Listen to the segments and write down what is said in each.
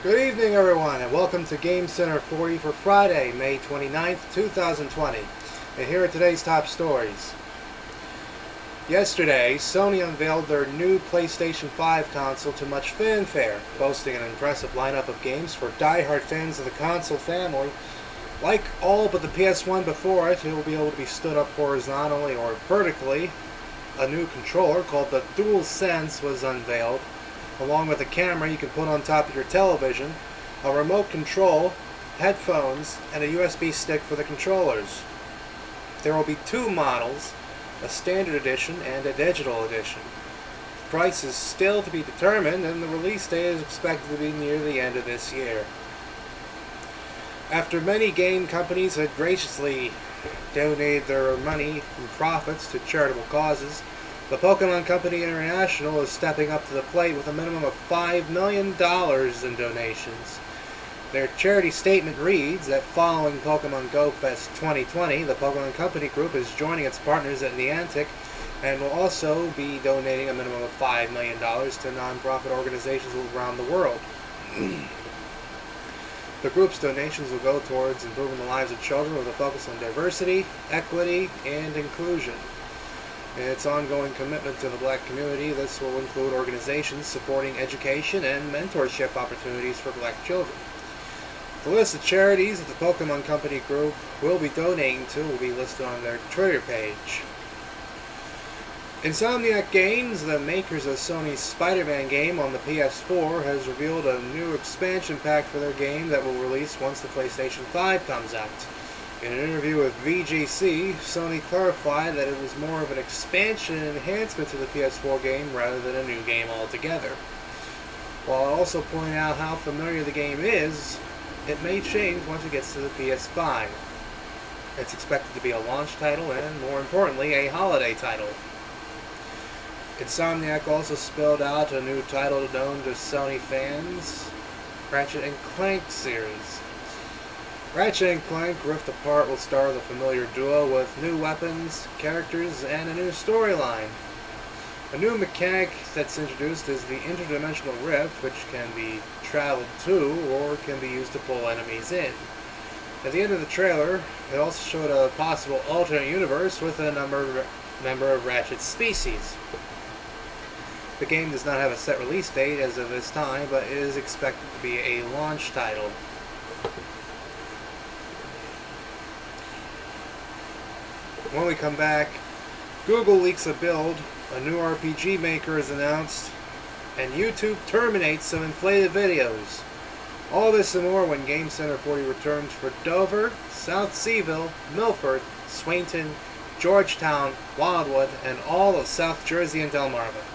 Good evening, everyone, and welcome to GameCenter 40 for Friday, May 29th, 2020. And here are today's top stories. Yesterday, Sony unveiled their new PlayStation 5 console to much fanfare, boasting an impressive lineup of games for die-hard fans of the console family. Like all but the PS1 before it will be able to be stood up horizontally or vertically. A new controller called the DualSense was unveiled, along with a camera you can put on top of your television, a remote control, headphones, and a USB stick for the controllers. There will be two models, a standard edition and a digital edition. The price is still to be determined, and the release date is expected to be near the end of this year. After many game companies had graciously donated their money and profits to charitable causes, the Pokemon Company International is stepping up to the plate with a minimum of $5 million in donations. Their charity statement reads that following Pokemon Go Fest 2020, the Pokemon Company Group is joining its partners at Niantic and will also be donating a minimum of $5 million to non-profit organizations around the world. The group's donations will go towards improving the lives of children with a focus on diversity, equity, and inclusion. In its ongoing commitment to the black community, this will include organizations supporting education and mentorship opportunities for black children. The list of charities that the Pokemon Company Group will be donating to will be listed on their Twitter page. Insomniac Games, the makers of Sony's Spider-Man game on the PS4, has revealed a new expansion pack for their game that will release once the PlayStation 5 comes out. In an interview with VGC, Sony clarified that it was more of an expansion and enhancement to the PS4 game rather than a new game altogether. While also pointing out how familiar the game is, it may change once it gets to the PS5. It's expected to be a launch title and, more importantly, a holiday title. Insomniac also spelled out a new title known to Sony fans, Ratchet & Clank series. Ratchet & Clank Rift Apart will star the familiar duo with new weapons, characters, and a new storyline. A new mechanic that's introduced is the interdimensional rift, which can be traveled to or can be used to pull enemies in. At the end of the trailer, it also showed a possible alternate universe with a member of Ratchet's species. The game does not have a set release date as of this time, but it is expected to be a launch title. When we come back, Google leaks a build, a new RPG maker is announced, and YouTube terminates some inflated videos. All this and more when GameCenter 40 returns for Dover, South Seaville, Milford, Swainton, Georgetown, Wildwood, and all of South Jersey and Delmarva.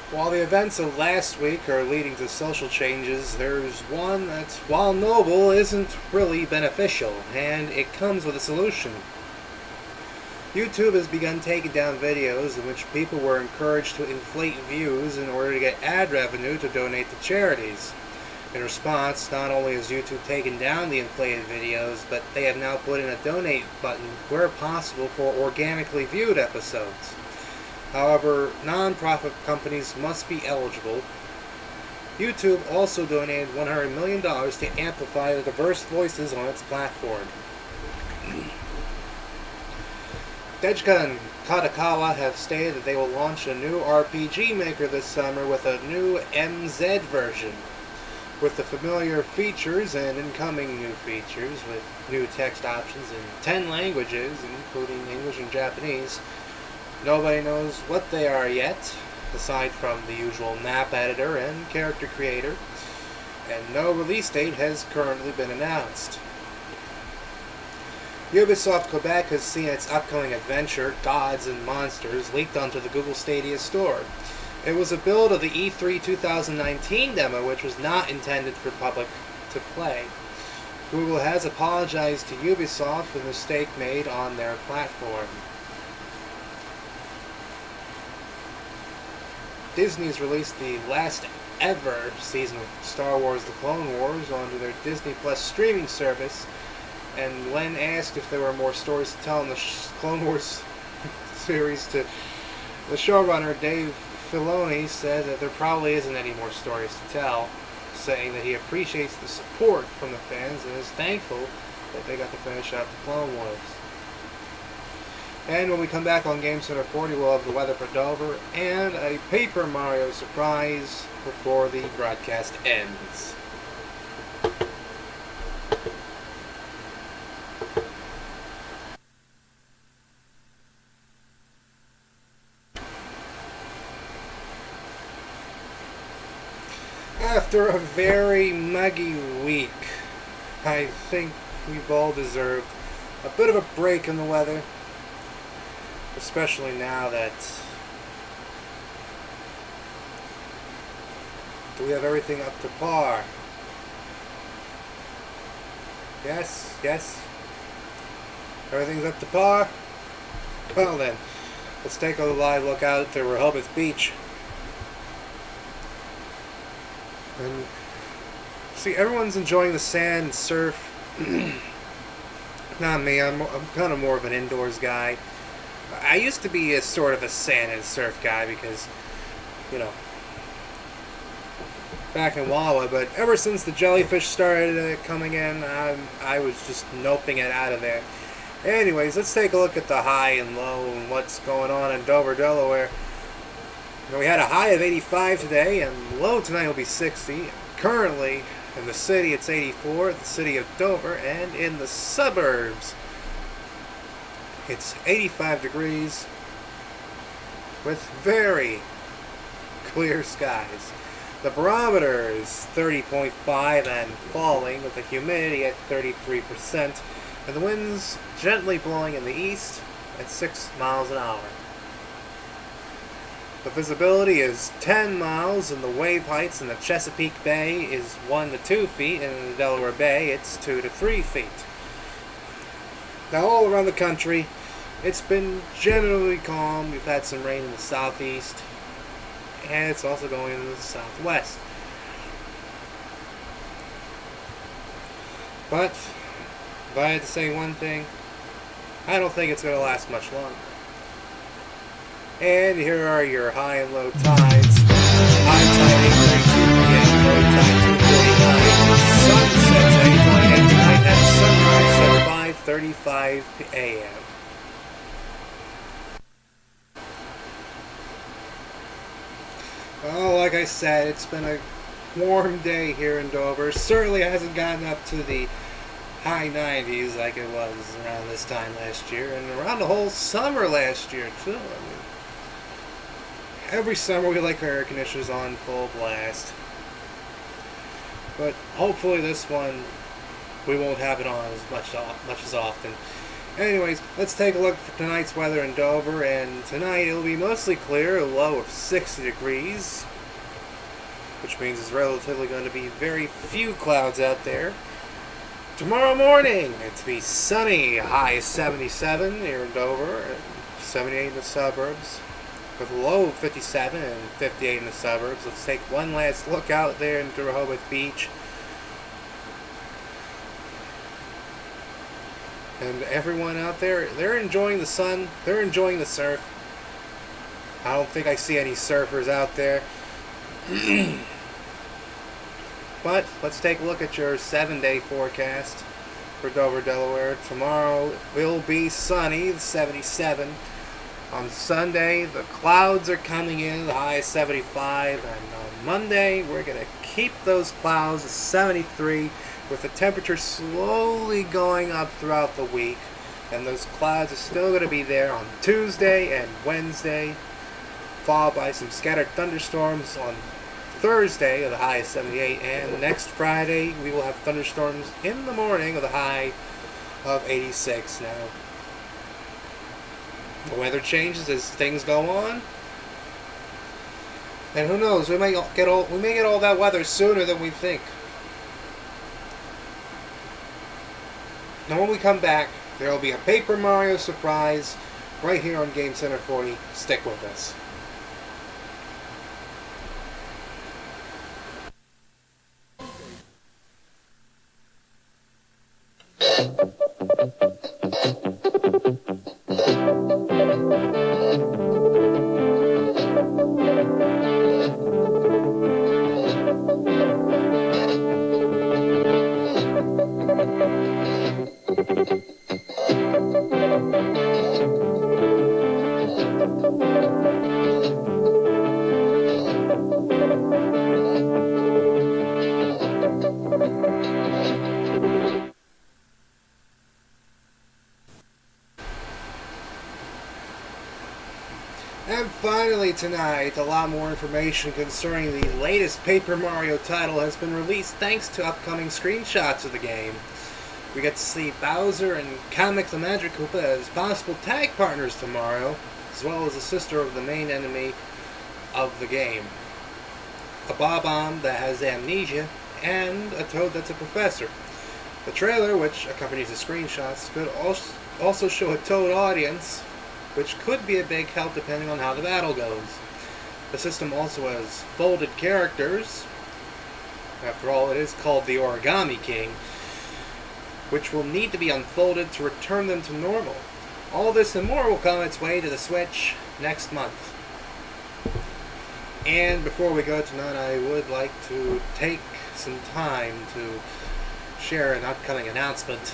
While the events of last week are leading to social changes, there's one that, while noble, isn't really beneficial, and it comes with a solution. YouTube has begun taking down videos in which people were encouraged to inflate views in order to get ad revenue to donate to charities. In response, not only has YouTube taken down the inflated videos, but they have now put in a donate button where possible for organically viewed episodes. However, non-profit companies must be eligible. YouTube also donated $100 million to amplify the diverse voices on its platform. Dejka and Katakawa have stated that they will launch a new RPG maker this summer with a new MZ version. With the familiar features and incoming new features, with new text options in 10 languages, including English and Japanese, nobody knows what they are yet, aside from the usual map editor and character creator, and no release date has currently been announced. Ubisoft Quebec has seen its upcoming adventure, Gods and Monsters, leaked onto the Google Stadia store. It was a build of the E3 2019 demo, which was not intended for public to play. Google has apologized to Ubisoft for the mistake made on their platform. Disney's released the last ever season of Star Wars The Clone Wars onto their Disney Plus streaming service, and when asked if there were more stories to tell in the Clone Wars series, the showrunner Dave Filoni said that there probably isn't any more stories to tell, saying that he appreciates the support from the fans and is thankful that they got to finish out the Clone Wars. And when we come back on GameCenter 40, we'll have the weather for Dover and a Paper Mario surprise before the broadcast ends. After a very muggy week, I think we've all deserved a bit of a break in the weather. Especially now that do we have everything up to par? Yes? Everything's up to par? Well then, let's take a live look out to Rehoboth Beach. And see, everyone's enjoying the sand and surf. Not me, I'm kind of more of an indoors guy. I used to be a sort of a sand and surf guy because, back in Wawa, but ever since the jellyfish started coming in, I was just noping it out of there. Anyways, let's take a look at the high and low and what's going on in Dover, Delaware. We had a high of 85 today, and low tonight will be 60. Currently, in the city, it's 84, the city of Dover, and in the suburbs, it's 85 degrees with very clear skies. The barometer is 30.5 and falling with the humidity at 33%, and the winds gently blowing in the east at 6 miles an hour. The visibility is 10 miles, and the wave heights in the Chesapeake Bay is 1 to 2 feet, and in the Delaware Bay it's 2 to 3 feet. Now, all around the country, it's been generally calm. We've had some rain in the southeast, and it's also going into the southwest. But if I had to say one thing, I don't think it's going to last much longer. And here are your high and low tides. High tide 8:32 p.m., low tide 2:49. Sun sets at 8:28 tonight, and sunrise at 5:35 a.m. Oh, like I said, it's been a warm day here in Dover. Certainly hasn't gotten up to the high 90s like it was around this time last year, and around the whole summer last year, too. I mean, every summer we like our air conditioners on full blast. But hopefully this one, we won't have it on as much as often. Anyways, let's take a look at tonight's weather in Dover, and tonight it'll be mostly clear, a low of 60 degrees, which means it's relatively going to be very few clouds out there. Tomorrow morning, it's be sunny, high of 77 here in Dover, and 78 in the suburbs, with a low of 57 and 58 in the suburbs. Let's take one last look out there into Rehoboth Beach. And everyone out there, they're enjoying the sun, they're enjoying the surf. I don't think I see any surfers out there. But let's take a look at your 7-day forecast for Dover, Delaware. Tomorrow will be sunny, 77. On Sunday, the clouds are coming in, the high is 75. And on Monday, we're going to keep those clouds at 73, with the temperature slowly going up throughout the week. And those clouds are still going to be there on Tuesday and Wednesday, followed by some scattered thunderstorms on Thursday of the high of 78. And next Friday, we will have thunderstorms in the morning of the high of 86 now. The weather changes as things go on. And who knows, we may get all that weather sooner than we think. Now when we come back, there will be a Paper Mario surprise right here on GameCenter 40. Stick with us. And finally tonight, a lot more information concerning the latest Paper Mario title has been released thanks to upcoming screenshots of the game. We get to see Bowser and Kamek the Magic Koopa as possible tag partners to Mario, as well as a sister of the main enemy of the game. A Bob-omb that has amnesia, and a Toad that's a professor. The trailer, which accompanies the screenshots, could also show a Toad audience, which could be a big help depending on how the battle goes. The system also has folded characters. After all, it is called the Origami King, which will need to be unfolded to return them to normal. All this and more will come its way to the Switch next month. And before we go tonight, I would like to take some time to share an upcoming announcement.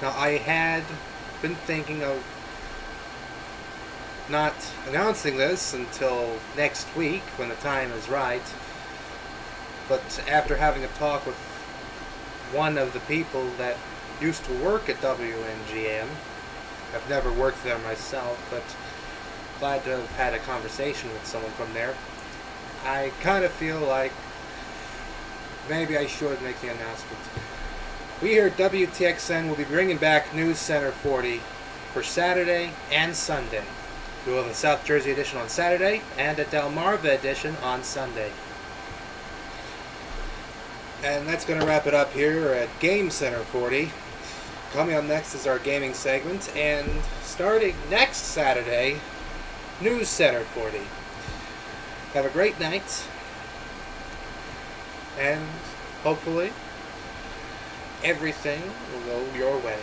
Now, I had been thinking of not announcing this until next week when the time is right, but after having a talk with one of the people that used to work at WNGM, I've never worked there myself, but glad to have had a conversation with someone from there. I kind of feel like maybe I should make the announcement. We here at WTXN will be bringing back News Center 40 for Saturday and Sunday. We will have the South Jersey edition on Saturday and a Delmarva edition on Sunday. And that's going to wrap it up here at Game Center 40. Coming up next is our gaming segment, and starting next Saturday, News Center 40. Have a great night, and hopefully everything will go your way.